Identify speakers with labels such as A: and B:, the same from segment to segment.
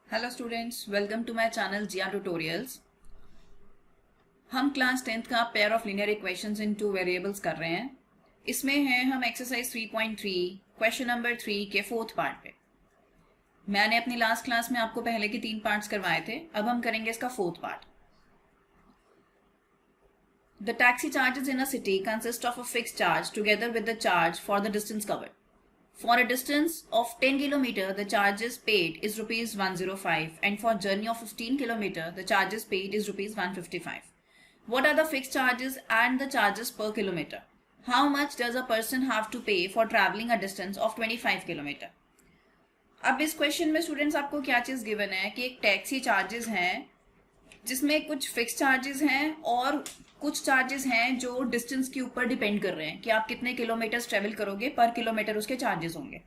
A: Hello students, welcome to my channel Jiya tutorials. हम class 10th का pair of linear equations in two variables कर रहे हैं। इसमें है हम एक्सरसाइज 3.3 क्वेश्चन नंबर 3 के फोर्थ पार्ट पे। मैंने अपनी लास्ट क्लास में आपको पहले के 3 पार्ट्स करवाए थे, अब हम करेंगे इसका fourth part. The taxi charges in a city consist of a fixed charge together with the charge for the distance covered. For a distance of 10 km, the charges paid is rupees 105, and for journey of 15 km, the charges paid is rupees 155. What are the fixed charges and the charges per kilometer? How much does a person have to pay for traveling a distance of 25 km? अब इस question में students आपको क्या चीज given है कि एक taxi charges हैं जिसमें कुछ फिक्स चार्जेस हैं और कुछ चार्जेस हैं जो डिस्टेंस के ऊपर डिपेंड कर रहे हैं कि आप कितने किलोमीटर ट्रेवल करोगे, पर किलोमीटर उसके चार्जेस होंगे।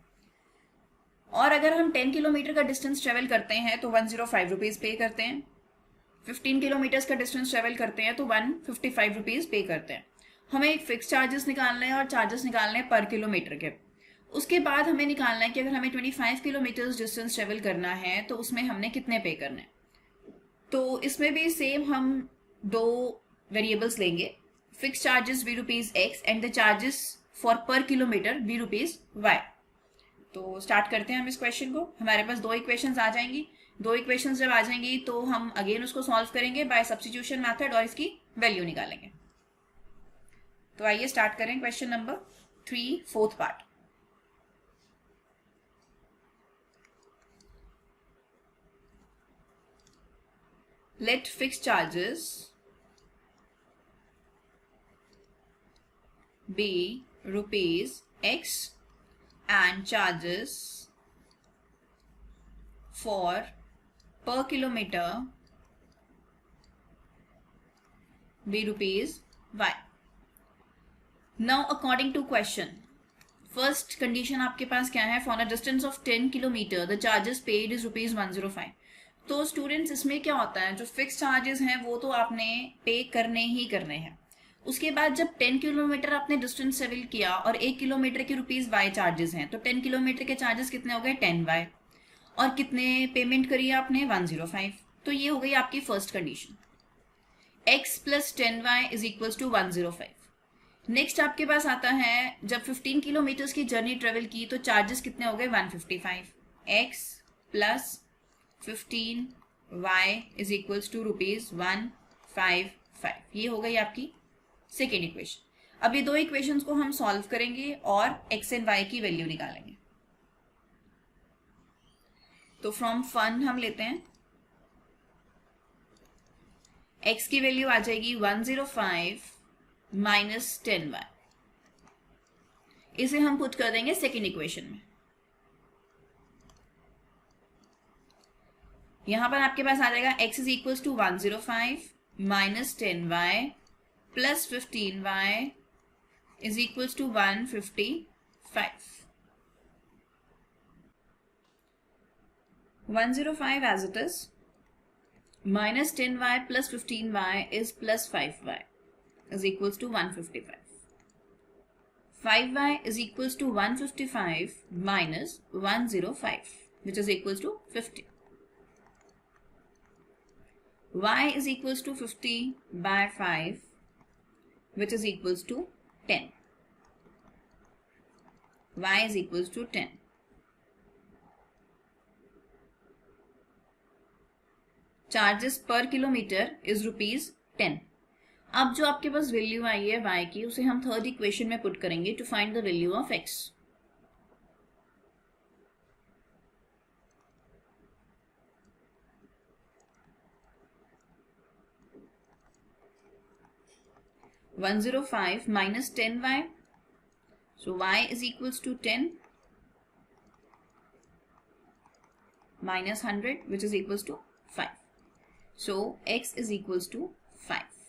A: और अगर हम 10 किलोमीटर का डिस्टेंस ट्रेवल करते हैं तो 105 रुपीज पे करते हैं। 15 किलोमीटर का डिस्टेंस ट्रेवल करते हैं तो 155 रुपीज पे करते हैं। हमें एक फिक्स चार्जेस निकालना है और चार्जेस निकालने हैं पर किलोमीटर के। उसके बाद हमें निकालना है कि अगर हमें 25 किलोमीटर डिस्टेंस ट्रेवल करना है तो उसमें हमने कितने पे करने हैं। तो इसमें भी सेम हम दो वेरिएबल्स लेंगे, fix charges be rupees x and the charges for per kilometre be rupees y. तो स्टार्ट करते हैं हम इस क्वेश्चन को। हमारे पास दो इक्वेशंस आ जाएंगी। दो इक्वेशंस जब आ जाएंगी तो हम अगेन उसको सॉल्व करेंगे बाय सब्स्टिट्यूशन मेथड और इसकी वैल्यू निकालेंगे। तो आइए स्टार्ट करें question number 3 fourth part. Let fixed charges be rupees x and charges for per kilometer be rupees y. Now according to question, first condition आपके पास क्या है? For a distance of 10 kilometre the charges paid is rupees 105। तो students इसमें क्या होता है, जो fix charges हैं वो तो आपने पे करने ही करने हैं। उसके बाद जब 10 किलोमीटर आपने डिस्टेंस ट्रेवल किया और 1 किलोमीटर के रुपीज वाई चार्जेस हैं, तो 10 किलोमीटर के चार्जेस कितने हो गए? 10 वाई। और कितने पेमेंट करी आपने? 105। तो ये हो गई आपकी first condition, x plus 10 y is equal to 105। Next आपके पास आता है जब 15 किलोमीटर की जर्नी ट्रेवल की तो चार्जेस कितने हो गए? 155। x plus 15 y is equals to rupees 155। ये हो गई आपकी सेकेंड इक्वेशन। अब ये दो इक्वेशंस को हम सॉल्व करेंगे और x एंड y की वैल्यू निकालेंगे। तो फ्रॉम फन हम लेते हैं, x की वैल्यू आ जाएगी 105 माइनस 10 वाई। इसे हम पुट कर देंगे सेकेंड इक्वेशन में। यहां पर आपके पास आ जाएगा x is equal to 105 minus 10 y plus 15 y is equal to 155। 105 as it is minus 10y plus 15y is plus 5y is equals to 155. 5y is equals to 155 minus 105 which is equals to 50. Y is equals to 50 by 5 which is equals to 10. Y is equals to 10. Charges पर kilometre is rupees 10। अब जो आपके पास value आई है y की, उसे हम third equation में put करेंगे to find the value of x। (105 minus 10y), so y is equals to 10 minus 100 which is equals to 5. So x is equals to 5.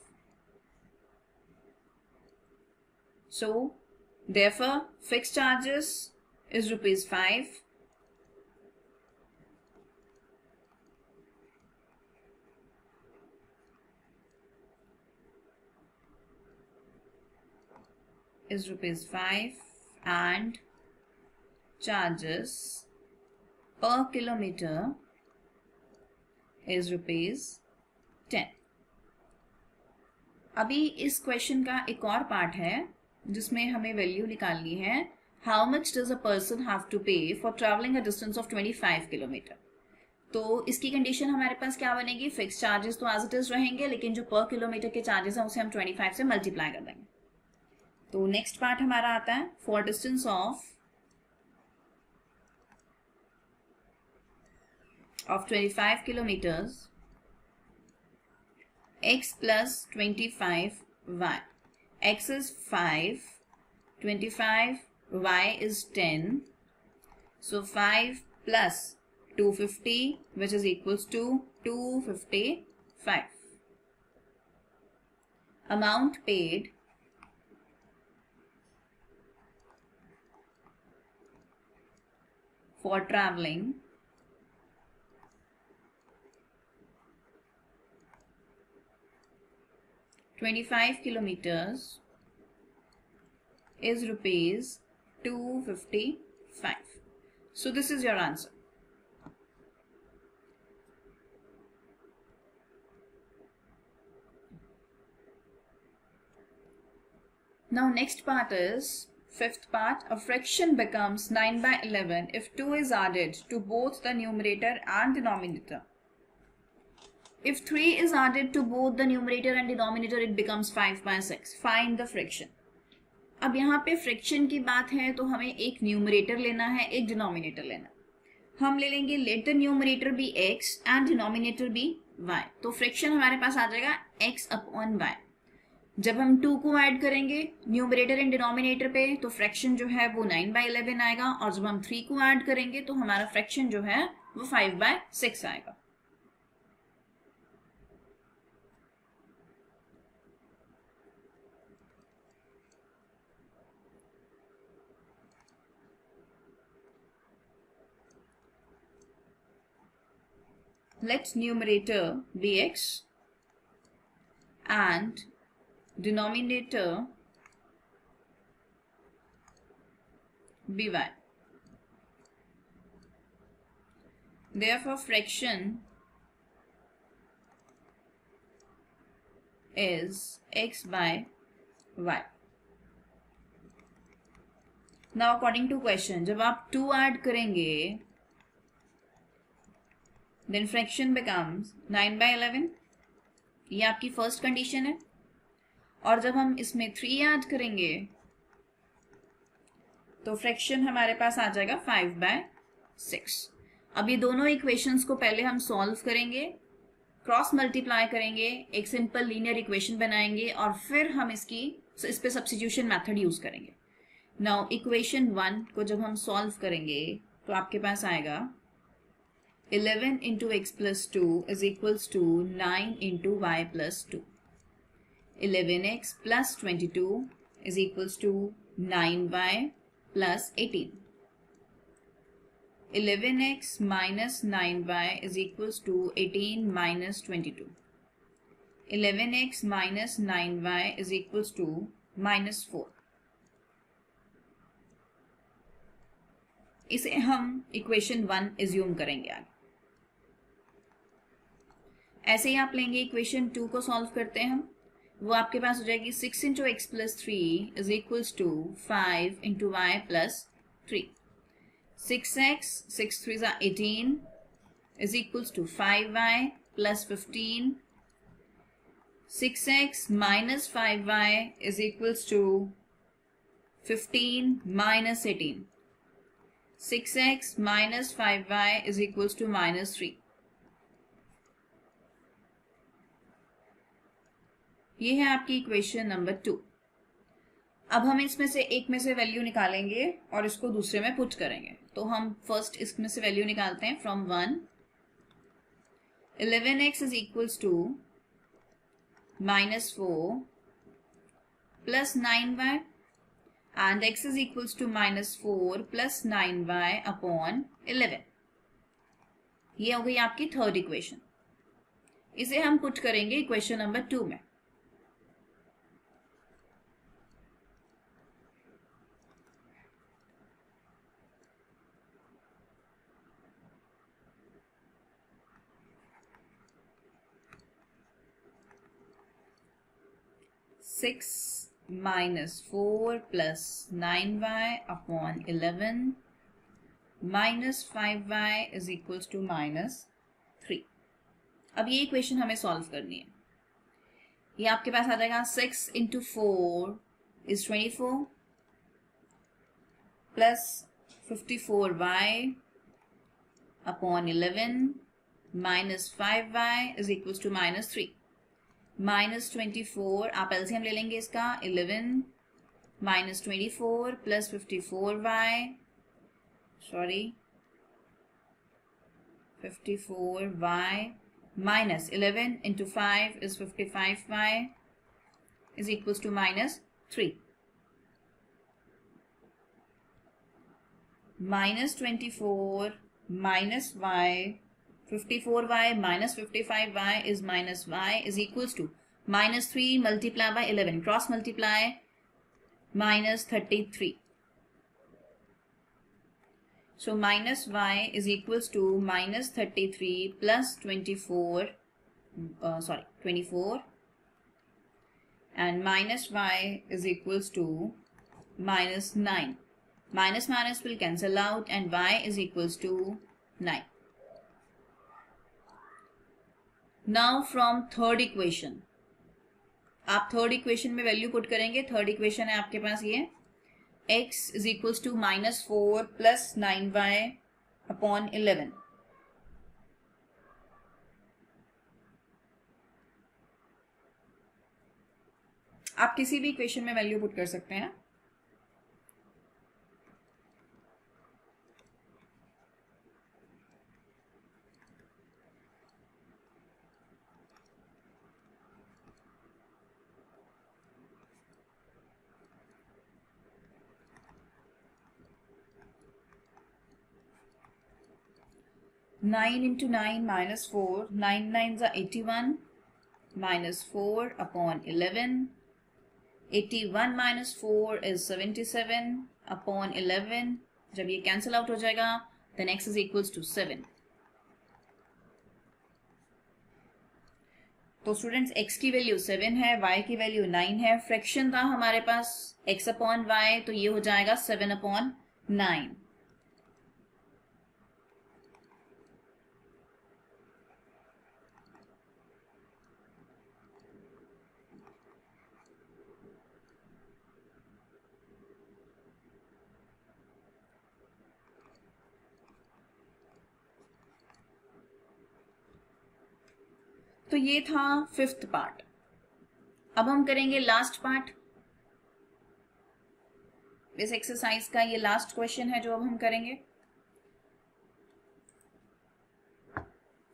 A: So therefore fixed charges is rupees 5 is rupees 5 and charges per kilometer is ₹10. अभी इस question का एक और part है जिसमें हमें value निकालनी है. How much does a person have to pay for travelling a distance of 25 kilometre. तो इसकी कंडीशन हमारे पास क्या बनेगी? फिक्स चार्जेस तो एज इट इज रहेंगे, लेकिन जो पर किलोमीटर के चार्जेस हैं उसे हम 25 से मल्टीप्लाई कर देंगे. तो नेक्स्ट पार्ट हमारा आता है for distance of 25 kilometers, x plus 25y. X is 5, 25, y is 10. So 5 plus 250, which is equals to 255. Amount paid for traveling 25 kilometers is ₹255. So this is your answer. Now next part is fifth part. A fraction becomes 9/11 if 2 is added to both the numerator and denominator. If 3 is added to both the numerator and denominator, it becomes 5/6. Find the fraction. अब यहाँ पे fraction की बात है तो हमें एक numerator लेना है, एक डिनोमिनेटर लेना. हम ले लेंगे let the numerator be x and denominator be y. तो फ्रैक्शन हमारे पास आ जाएगा x अपॉन y. जब हम 2 को ऐड करेंगे न्यूमरेटर एंड डिनोमिनेटर पे तो फ्रैक्शन जो है वो 9/11 आएगा, और जब हम 3 को ऐड करेंगे तो हमारा फ्रैक्शन जो है वो 5/6 आएगा. Let numerator be x and denominator be y. Therefore, fraction is x by y. Now, according to question, जब आप 2 ऐड करेंगे then fraction becomes 9/11. ये आपकी फर्स्ट कंडीशन है. और जब हम इसमें 3 ऐड करेंगे तो फ्रैक्शन हमारे पास आ जाएगा 5/6. अब ये दोनों इक्वेशंस को पहले हम सॉल्व करेंगे, क्रॉस मल्टीप्लाई करेंगे, एक सिंपल लीनियर इक्वेशन बनाएंगे और फिर हम इस पे सब्स्टिट्यूशन मेथड यूज करेंगे. नाउ इक्वेशन 1 को जब हम सॉल्व करेंगे तो आपके पास आएगा 11 into x plus 2 is equals to 9 into y plus 2. 11x plus 22 is equals to 9y plus 18. 11x minus 9y is equals to 18 minus 22. 11x minus 9y is equals to minus 4. इसे हम equation 1 assume करेंगे आगे. ऐसे ही आप लेंगे equation 2 को solve करते हैं हम. वो आपके पास हो जाएगी 6 into x plus 3 is equals to 5 into y plus 3. 6x, 6 3s are 18 is equals to 5y plus 15. 6x minus 5y is equals to 15 minus 18. 6x minus 5y is equals to minus 3. ये है आपकी equation number 2. अब हम इसमें से एक में से वैल्यू निकालेंगे और इसको दूसरे में पुट करेंगे. तो हम फर्स्ट इसमें से वैल्यू निकालते हैं from 1. 11x is equals to minus 4 plus 9y and x is equals to minus 4 plus 9y upon 11. ये हो गई आपकी थर्ड इक्वेशन. इसे हम पुट करेंगे इक्वेशन नंबर 2 में. 6 minus 4 plus 9y upon 11 minus 5y is equals to minus 3. अब ये इक्वेशन हमें सॉल्व करनी है. ये आपके पास आ जाएगा 6 into 4 is 24 plus 54y upon 11 minus 5y is equals to minus 3. Minus 24, आप एलसीएम ले लेंगे इसका, 11 minus 24 plus 54y, 54y minus 11 into 5 is 55y is equals to minus 3. Minus 24 minus y, 54y minus 55y is minus y is equals to minus 3 multiplied by 11, cross multiply, minus 33. So minus y is equals to minus 33 plus 24, and minus y is equals to minus 9. Minus minus will cancel out and y is equals to 9. Now from third equation, आप third equation में value put करेंगे. Third equation है आपके पास ये x is equals to minus 4 plus 9y upon 11. आप किसी भी equation में वैल्यू पुट कर सकते हैं. Nine into 9 minus 4, 9 nines are 81, minus 4 upon 11. 81 minus 4 is 77 upon 11. जब ये cancel out हो जाएगा, then x is equals to 7. तो स्टूडेंट्स x की वैल्यू 7 है, y की वैल्यू 9 है. फ्रैक्शन था हमारे पास x अपॉन y, तो ये हो जाएगा 7 अपॉन 9. तो ये था फिफ्थ पार्ट. अब हम करेंगे लास्ट पार्ट इस एक्सरसाइज का. ये लास्ट क्वेश्चन है जो अब हम करेंगे.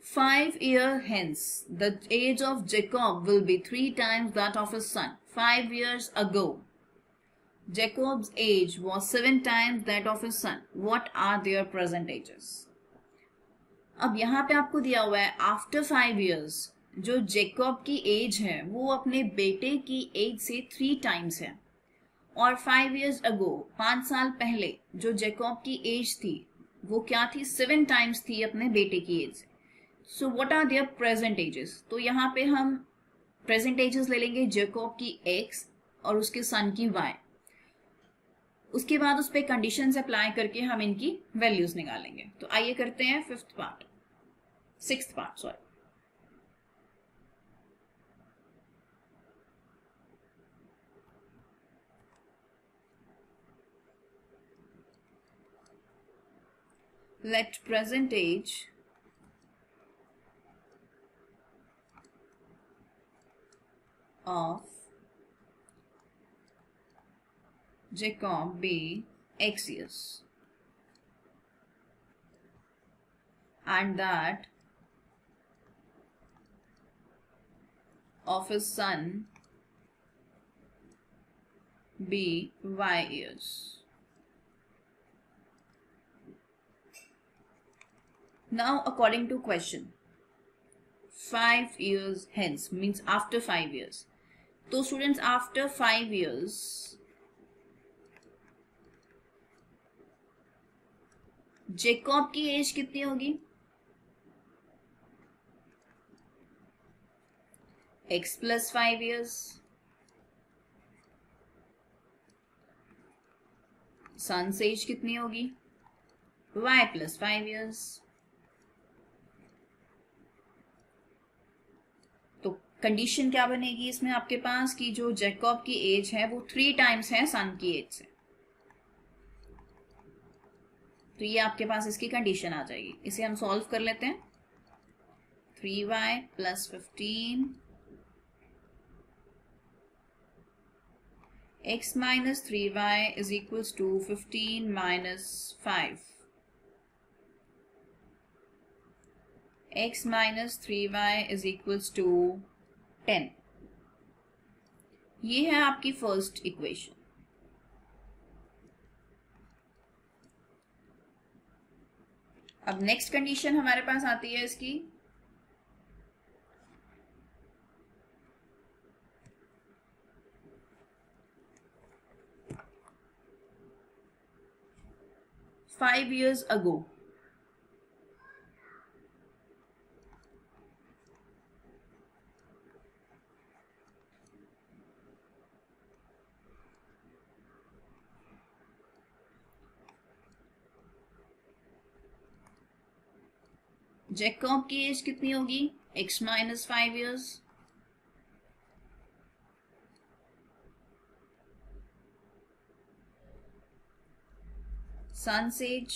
A: 5 years hence, the age of Jacob will be 3 times that of his son. 5 years ago, Jacob's age was 7 times that of his son. What are their present ages? अब यहाँ पे आपको दिया हुआ है आफ्टर 5 years जो जेकॉब की as है वो अपने बेटे की एज से 3 टाइम्स है, और 5 years अगो 5 साल पहले जो जेकॉब की एज थी वो क्या थी, 7 टाइम्स थी अपने बेटे की age. So what are their present ages? तो यहाँ पे हम प्रेजेंट एजेस ले लेंगे जेकॉब की x और उसके सन की y. उसके बाद उस पर कंडीशंस अप्लाई करके हम इनकी वैल्यूज निकालेंगे. तो आइए करते हैं sixth part. Let present age of Jacob be x years, and that of his son be y years. Now according to question, 5 years hence means after 5 years. तो स्टूडेंट्स आफ्टर 5 years जेकॉब की age कितनी होगी? x plus 5 years. Son's age कितनी होगी, y plus 5 years. तो condition क्या बनेगी इसमें आपके पास कि जो जैकब की एज है वो 3 टाइम्स है सन की एज से। तो ये आपके पास इसकी कंडीशन आ जाएगी। इसे हम सॉल्व कर लेते हैं। 3y plus 15 x minus 3y is equals to 15 minus 5. X minus 3y is equals to 10. ये है आपकी फर्स्ट इक्वेशन। अब नेक्स्ट कंडीशन हमारे पास आती है इसकी, फाइव ईयर्स अगो। जैकब की एज कितनी होगी, x minus 5 years. Son's age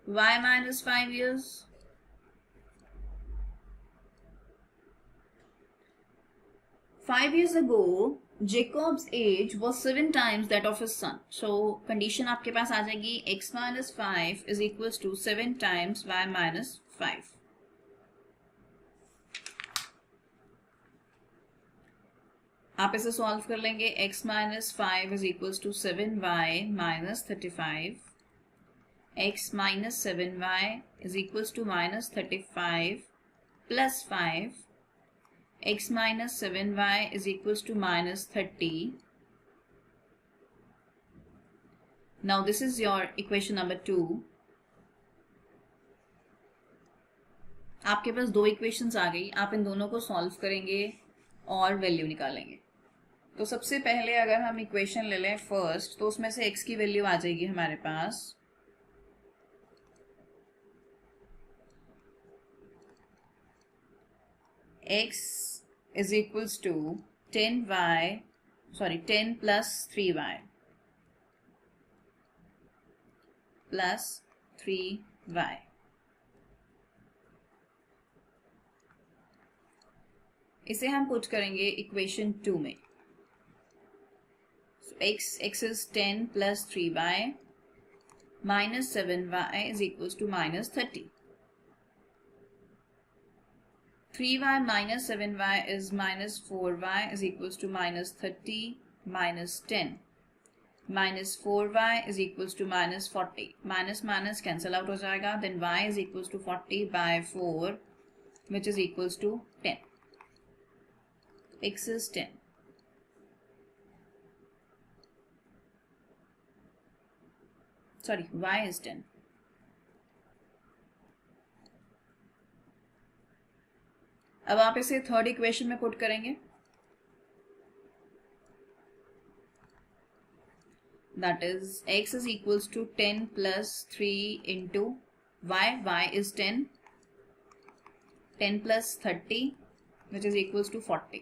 A: y minus 5 years. Five years ago, Jacob's age was 7 times that of his son. So condition आपके पास आ जाएगी x minus 5 is equals to 7 times y minus 5. आप इसे solve कर लेंगे। x minus 5 is equals to 7y minus 35. x minus 7y is equals to minus 35 plus 5. x minus 7y is equals to minus 30. Now this is your equation number 2. आपके पास दो equations आ गई, आप इन दोनों को सॉल्व करेंगे और वैल्यू निकालेंगे। तो सबसे पहले अगर हम इक्वेशन ले लें फर्स्ट, तो उसमें से x की वैल्यू आ जाएगी हमारे पास x is equals to 10 plus 3y plus 3y. इसे हम पुट करेंगे इक्वेशन 2 में। So x is 10 plus 3y minus 7y is equals to minus 30. 3y minus 7y is minus 4y is equals to minus 30 minus 10. Minus 4y is equals to minus 40. Minus minus cancel out हो जाएगा. Then y is equals to 40 by 4 which is equals to 10. X is 10. Sorry, y is 10. अब आप इसे third equation में put करेंगे। That is x is equals to 10 plus 3 into y is 10. 10 plus 30 which is equals to 40.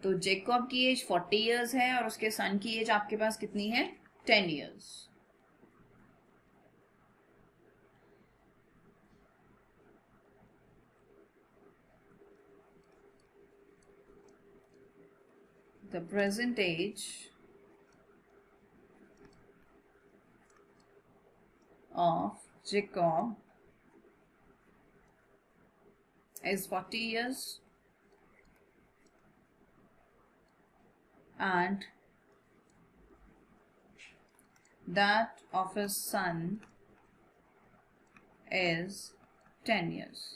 A: तो Jacob की as 40 years है और उसके सन की एज आपके पास कितनी है, 10 years. The present age of Jacob is 40 years and that of his son is 10 years.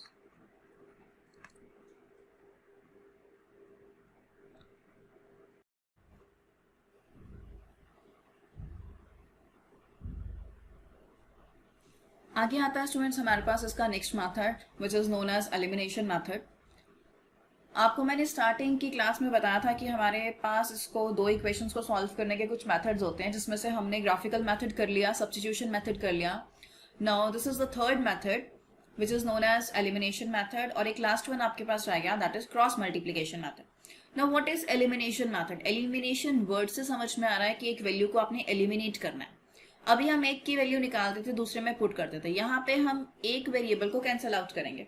A: आगे आता है स्टूडेंट्स हमारे पास इसका next method which is known as elimination method. आपको मैंने स्टार्टिंग की क्लास में बताया था कि हमारे पास इसको दो इक्वेशंस को सॉल्व करने के कुछ मेथड्स होते हैं, जिसमें से हमने ग्राफिकल मेथड कर लिया, सब्स्टिट्यूशन मेथड कर लिया. Now this is the third method which is known as elimination method, और एक लास्ट वन आपके पास रह गया, that is cross multiplication method. Now what is elimination method? Elimination word से समझ में आ रहा है कि एक वैल्यू को आपने एलिमिनेट करना है. अभी हम एक की वैल्यू निकालते थे, दूसरे में पुट करते थे. यहाँ पे हम एक वेरिएबल को कैंसिल आउट करेंगे.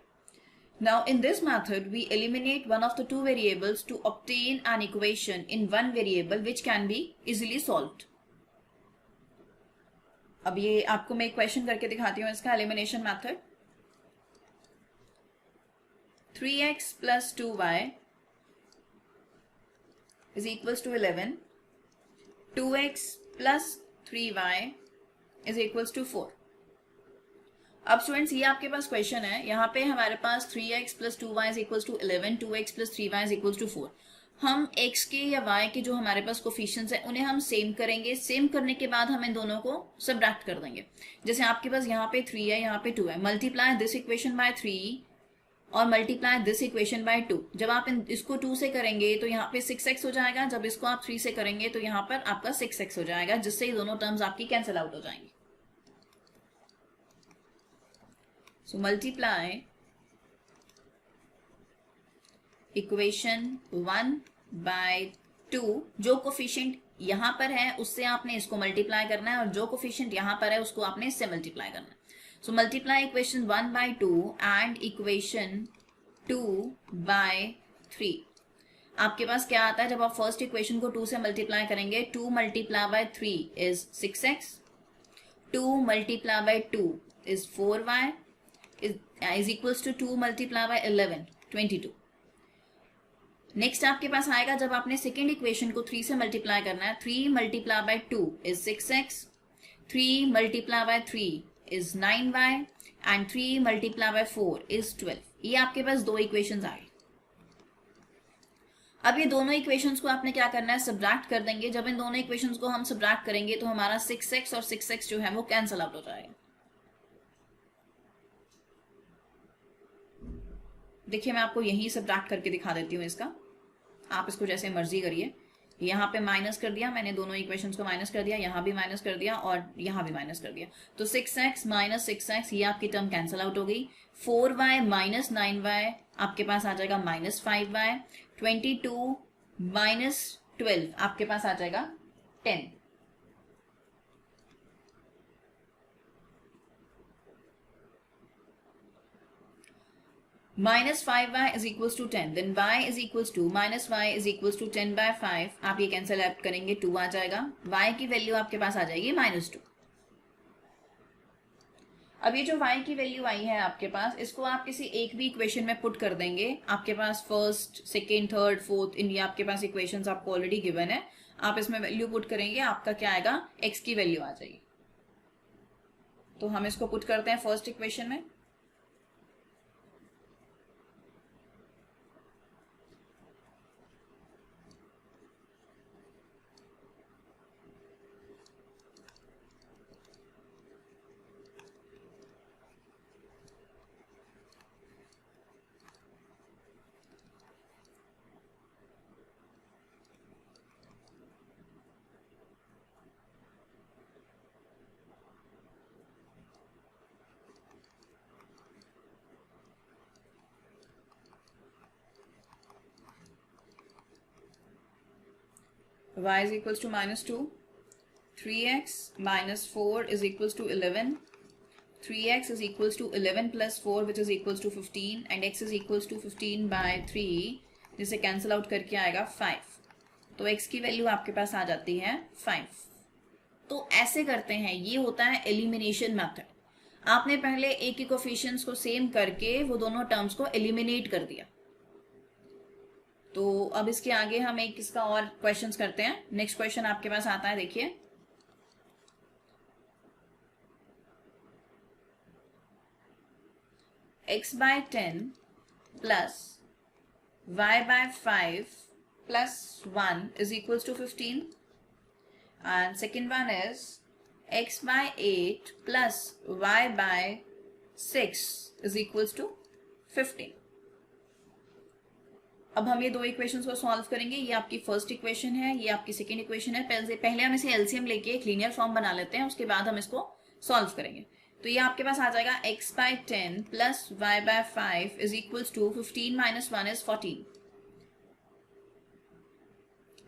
A: Now in this method we eliminate one of the two variables to obtain an equation in one variable which can be easily solved. अब ये आपको मैं इक्वेशन करके दिखाती हूँ इसका elimination method. 3x plus 2y is equals to 11. 2x plus 3y is equals to 4. अब students ये आपके पास क्वेश्चन है. यहाँ पे हमारे पास 3x plus 2y is equals to 11, 2x plus 3y is equals to 4. हम x के या y के जो हमारे पास कोफिशिएंट्स हैं उन्हें हम सेम करेंगे. सेम करने के बाद हम इन दोनों को सबट्रैक्ट कर देंगे. जैसे आपके पास यहाँ पे 3 है, यहाँ पे 2 है. मल्टीप्लाई दिस इक्वेशन बाय 3 और मल्टीप्लाई दिस इक्वेशन बाय 2. जब आप इसको 2 से करेंगे तो यहाँ पे 6x हो जाएगा. जब इसको आप 3 से करेंगे तो यहाँ पर आपका 6x हो जाएगा, जिससे ये दोनों टर्म्स आपकी कैंसिल आउट हो जाएंगी. So multiply equation 1 by 2. जो कोफिशिएंट यहाँ पर है उससे आपने इसको मल्टीप्लाई करना है, और जो कोफिशिएंट यहाँ पर है उसको आपने इससे मल्टीप्लाई करना है. So multiply equation 1 by 2 and equation 2 by 3. आपके पास क्या आता है जब आप फर्स्ट इक्वेशन को 2 से मल्टीप्लाई करेंगे? 2 multiply by 3 is 6x. 2 multiply by 2 is 4y is equals to 2 multiply by 11, 22. Next आपके पास आएगा जब आपने सेकेंड इक्वेशन को 3 से मल्टीप्लाई करना है. 3 multiply by 2 is 6x. 3 multiply by 3 is 9y and 3 multiply by 4 is 12. ये आपके पास दो इक्वेशंस आ गए. अब ये दोनों इक्वेशंस को आपने क्या करना है? सबट्रैक्ट कर देंगे. जब इन दोनों इक्वेशंस को हम सबट्रैक्ट करेंगे तो हमारा 6x और 6x जो है वो कैंसिल आउट हो जाएगा. देखिए मैं आपको यही सबट्रैक्ट करके दिखा देती हूँ इसका. आप इसको जैसे मर्जी करिए. यहाँ पे माइनस कर दिया मैंने, दोनों इक्वेशंस को माइनस कर दिया, यहाँ भी माइनस कर दिया और यहाँ भी माइनस कर दिया. तो 6x माइनस 6x ये आपकी टर्म कैंसिल आउट हो गई. 4y माइनस 9y आपके पास आ जाएगा माइनस 5y. 22 माइनस 12 आपके पास आ जाएगा 10. minus 5y is equals to 10. then y is equals to minus y is equals to 10 by 5. आप ये कैंसिल आउट करेंगे, 2 आ जाएगा. y की वैल्यू आपके पास आ जाएगी -2. अब ये जो y की वैल्यू आई है आपके पास, इसको आप किसी एक भी इक्वेशन में पुट कर देंगे. आपके पास फर्स्ट, सेकेंड, थर्ड, फोर्थ, इन ये आपके पास इक्वेशंस आपको ऑलरेडी गिवन है. आप इसमें वैल्यू पुट करेंगे, आपका क्या आएगा? x की वैल्यू आ जाएगी. तो हम इसको पुट करते हैं फर्स्ट इक्वेशन में. y is equals to -2. 3x minus 4 is equals to 11. 3x is equals to 11 plus 4 which is equals to 15 and x is equals to 15 by 3, जिसे कैंसिल आउट करके आएगा 5. तो x की वैल्यू आपके पास आ जाती है 5. तो ऐसे करते हैं, ये होता है एलिमिनेशन मेथड. आपने पहले a के कोफिशिएंट्स को सेम करके वो दोनों टर्म्स को एलिमिनेट कर दिया. तो अब इसके आगे हम एक इसका और क्वेश्चंस करते हैं. नेक्स्ट क्वेश्चन आपके पास आता है, देखिए. x by 10 plus y by 5 plus 1 is equals to 15. And second one is x by 8 plus y by 6 is equals to 15. अब हम ये दो इक्वेशंस को सॉल्व करेंगे। ये आपकी फर्स्ट इक्वेशन है, ये आपकी सेकेंड इक्वेशन है। पहले हम इसे एलसीएम लेके एक लीनियर फॉर्म बना लेते हैं, उसके बाद हम इसको सॉल्व करेंगे। तो ये आपके पास आ जाएगा x/10 plus y/5 is equals to 15 minus 1 is 14।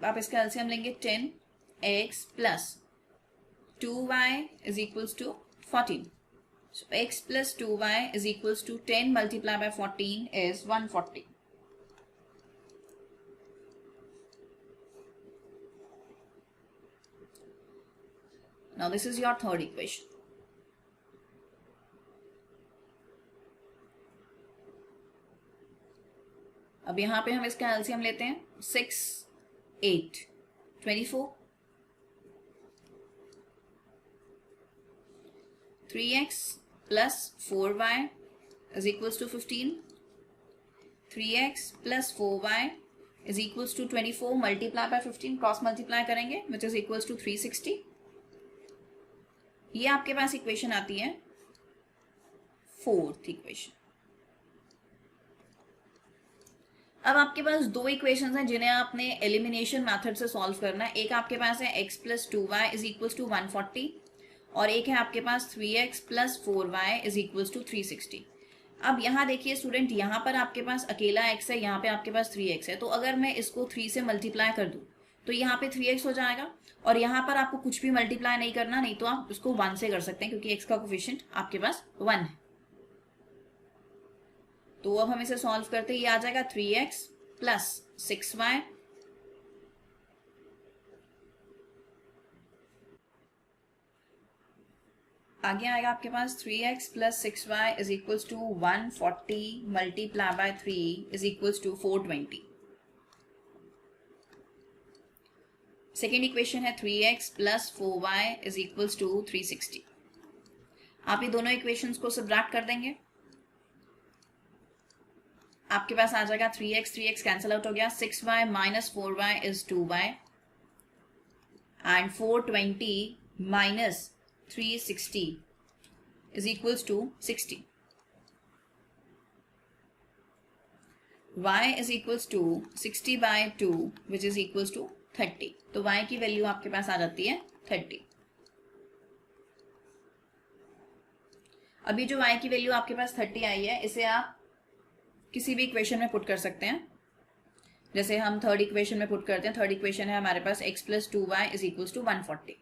A: आप इसका एलसीएम लेंगे 10x plus 2y is equals to 14। So x plus 2y is equals to 10 multiplied by 14 is 140. Now this is your third equation. अब यहाँ पे हम इसका LCM लेते हैं 6, 8, 24, 3x plus 4y is equals to 15. 3x plus 4y is equals to 24 multiply by 15 cross multiply करेंगे which is equals to 360. ये आपके पास इक्वेशन आती है फोर्थ इक्वेशन। अब आपके पास दो इक्वेशंस हैं जिन्हें आपने एलिमिनेशन मेथड से सॉल्व करना है। एक आपके पास है x plus 2y is equals to 140 और एक है आपके पास 3x plus 4y is equals to 360। अब यहाँ देखिए स्टूडेंट, यहाँ पर आपके पास अकेला x है, यहाँ पे आपके पास 3x है। तो अगर मैं इसको 3 से मल्टीप्लाई कर दूँ तो यहाँ पे 3x हो जाएगा और यहाँ पर आपको कुछ भी मल्टीप्लाई नहीं करना, नहीं तो आप उसको 1 से कर सकते हैं क्योंकि x का कोफिशिएंट आपके पास 1 है। तो अब हम इसे सॉल्व करते हैं। ये आ जाएगा 3x प्लस 6y आगे आएगा आपके पास 3x plus 6y is equals to 140 multiply by 3 is equals to 420। Second equation है 3x plus 4y is equals to 360। आप ये दोनों इक्वेशंस को सब्ट्रैक्ट कर देंगे, आपके पास आ जाएगा 3x कैंसिल आउट हो गया, 6y minus 4y is 2y and 420 minus 360 is equals to 60. y is equals to 60 by 2 which is equals to 30. तो y की वैल्यू आपके पास आ जाती है 30। अभी जो y की वैल्यू आपके पास 30 आई है, इसे आप किसी भी इक्वेशन में पुट कर सकते हैं। जैसे हम थर्ड इक्वेशन में पुट करते हैं। थर्ड इक्वेशन है हमारे पास x plus 2y is equals to 140।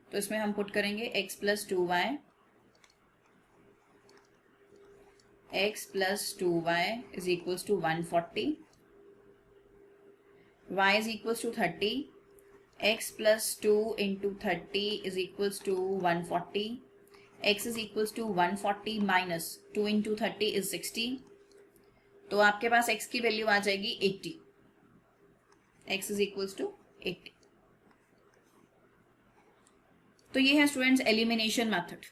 A: तो इसमें हम पुट करेंगे x plus 2y, x plus 2y is equals to 140, y is equals to 30, x plus 2 into 30 is equals to 140, x is equals to 140 minus 2 into 30 is 60। तो आपके पास x की value आ जाएगी 80। x is equals to 80। तो ये है students elimination method.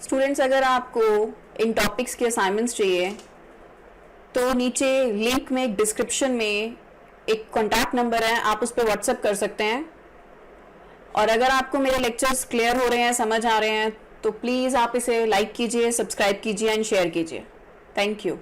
B: Students, अगर आपको इन topics के असाइनमेंट्स चाहिए तो नीचे लिंक में एक डिस्क्रिप्शन में एक कॉन्टैक्ट नंबर है, आप उस पर व्हाट्सएप कर सकते हैं। और अगर आपको मेरे लेक्चर्स क्लियर हो रहे हैं, समझ आ रहे हैं, तो प्लीज़ आप इसे लाइक कीजिए, सब्सक्राइब कीजिए एंड शेयर कीजिए। Thank you.